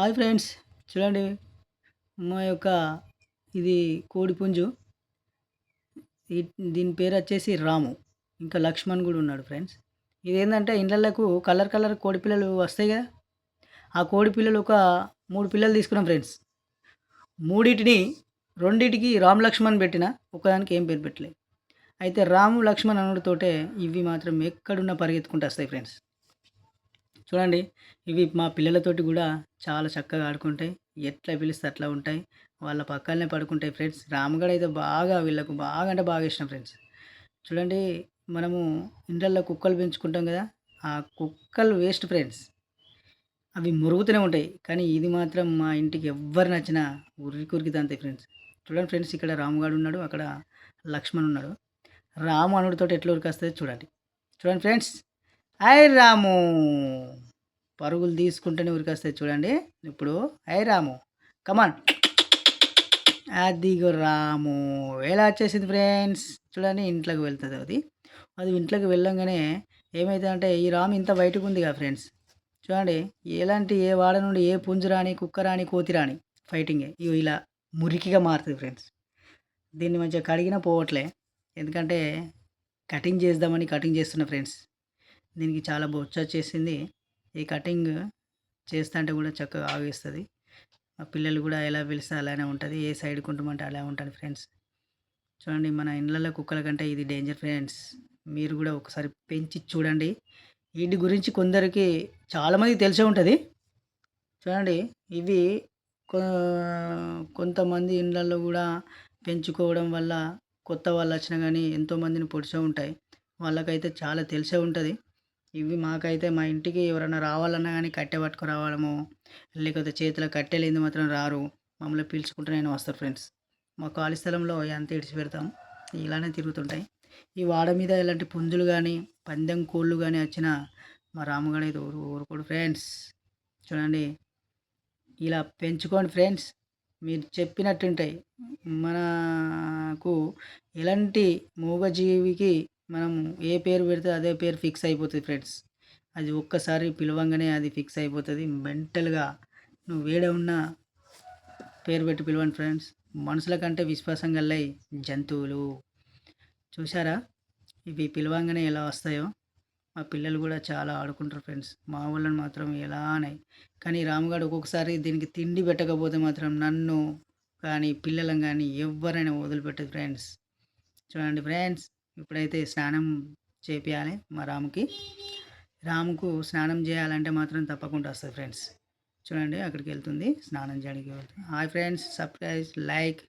Hi friends, చూడండి మా యొక్క ఇది కోడిపుంజు. ఈ దీని పేరు వచ్చేసి రాము. ఇంకా లక్ష్మణ్ కూడా ఉన్నాడు ఫ్రెండ్స్. ఇదేంటంటే ఇండ్లలకు కలర్ కలర్ కోడి పిల్లలు వస్తాయి కదా. ఆ కోడి పిల్లలు ఒక 3 పిల్లలు తీసుకున్నాం ఫ్రెండ్స్. మూడిటిని రెండిటికి రామ్ లక్ష్మణ్ పెట్టిన, ఒకదానికి ఏం పేరు పెట్టలే. అయితే రాము లక్ష్మణ్ అనుడితోటే ఇవి మాత్రం ఎక్కడున్నా పరిగెత్తుకుంటూ వస్తాయి ఫ్రెండ్స్. చూడండి, ఇవి మా పిల్లలతోటి కూడా చాలా చక్కగా ఆడుకుంటాయి. ఎట్లా పిలిస్తే అట్లా ఉంటాయి. వాళ్ళ పక్కలనే పడుకుంటాయి ఫ్రెండ్స్. రాముగడ అయితే బాగా వీళ్ళకు బాగా అంటే బాగా ఇష్టం ఫ్రెండ్స్. చూడండి, మనము ఇండ్లల్లో కుక్కలు పెంచుకుంటాం కదా. ఆ కుక్కలు వేస్ట్ ఫ్రెండ్స్. అవి మురుగుతూనే ఉంటాయి. కానీ ఇది మాత్రం మా ఇంటికి ఎవ్వరు నచ్చినా ఉరికి ఉరికి తంతాయి ఫ్రెండ్స్. చూడండి ఫ్రెండ్స్, ఇక్కడ రాముగాడు ఉన్నాడు, అక్కడ లక్ష్మణ్ ఉన్నాడు. రాము అనుడితోటి ఎట్లా ఉరికొస్తదో చూడండి. చూడండి ఫ్రెండ్స్. హాయ్ రాము! పరుగులు తీసుకుంటూనే ఉరికొస్తాయి చూడండి. ఇప్పుడు హాయ్ రాము! కమాన్! అదిగో రాము! ఎలా వచ్చేసింది ఫ్రెండ్స్. చూడండి, ఇంట్లోకి వెళ్తది అది. అది ఇంట్లోకి వెళ్ళంగానే ఏమైతదంటే, ఈ రాము ఇంత బయటకుందిగా ఫ్రెండ్స్. చూడండి, ఎలాంటి ఏ వాడ నుండి ఏ పుంజు రాని, కుక్క రాని, కోతి రాని ఫైటింగే. ఇగో ఇలా మురికిగా మారుతది ఫ్రెండ్స్. దీన్ని మంచిగా కడిగినా పోవట్లే. ఎందుకంటే కటింగ్ చేద్దామని కటింగ్ చేస్తున్నా ఫ్రెండ్స్. దీనికి చాలా బొచ్చొచ్చేసింది. ఈ కటింగ్ చేస్తంటే కూడా చక్కగా ఆగేస్తది. మా పిల్లలు కూడా ఎలా పిలిస్తే అలానే ఉంటది. ఏ సైడ్‌కి ఉంటమంటే అలా ఉంటది ఫ్రెండ్స్. చూడండి, మన ఇండ్లల్లో కుక్కల కంటే ఇది డేంజర్ ఫ్రెండ్స్. మీరు కూడా ఒకసారి పెంచి చూడండి. వీటి గురించి కొందరికి చాలామందికి తెలిసే ఉంటది. చూడండి, ఇవి కొ కొంతమంది ఇండ్లల్లో గూడా పెంచుకోవడం వల్ల కొత్త వాళ్ళొచ్చినా గానీ ఎంతోమందిని పొడిచే ఉంటాయి. వాళ్ళకైతే చాలా తెలిసే ఉంటది. ఇవి మాకైతే మా ఇంటికి ఎవరైనా రావాలన్నా గానీ కట్టె పట్టుకొని రావడము, లేకపోతే చేతిలో కట్టె లేనిది మాత్రం రారు. మమ్మల్ని పిలుచుకుంటూనే వస్తారు ఫ్రెండ్స్. మా ఖాళీ స్థలంలో అంతా ఇడిచిపెడతాం. ఇలానే తిరుగుతుంటాయి. ఈ వాడ మీద ఇలాంటి పుంజులు గానీ, పందెం కోళ్ళు గానీ వచ్చినా మా రాముగాడైతే ఊరుకోడు ఫ్రెండ్స్. చూడండి, ఇలా పెంచుకోండి ఫ్రెండ్స్. మీరు చెప్పినట్టుంటాయి. మనకు ఎలాంటి మూగజీవికి మనం ఏ పేరు పెడితే అదే పేరు ఫిక్స్ అయిపోతది ఫ్రెండ్స్. అది ఒక్కసారి పిలవంగానే అది ఫిక్స్ అయిపోతది. మెంటల్‌గా నువ్వు ఏడ ఉన్నా పేరు పెట్టి పిలవండి ఫ్రెండ్స్. మనుషుల కంటే విశ్వాసం గలయి జంతువులు. చూసారా? ఇవి పిలవంగానే ఎలా వస్తాయో. మా పిల్లలు కూడా చాలా ఆడుకుంటారు ఫ్రెండ్స్. మా వాళ్ళని మాత్రం ఎలానే. కానీ రాముగాడు ఒక్కొక్కసారి దీనికి తిండి పెట్టకపోతే మాత్రం నన్ను కానీ, పిల్లలను గానీ ఎవ్వరైనా వదిలిపెట్టదు ఫ్రెండ్స్. చూడండి ఫ్రెండ్స్, ఇప్పుడైతే స్నానం చేపియాలి మా రాముకి. రాముకు స్నానం చేయాలంటే మాత్రం తప్పకుండా వస్తది ఫ్రెండ్స్. చూడండి, అక్కడికెళ్తుంది. స్నానం చేయడానికి వెళ్తుంది. Hi friends, subscribe, like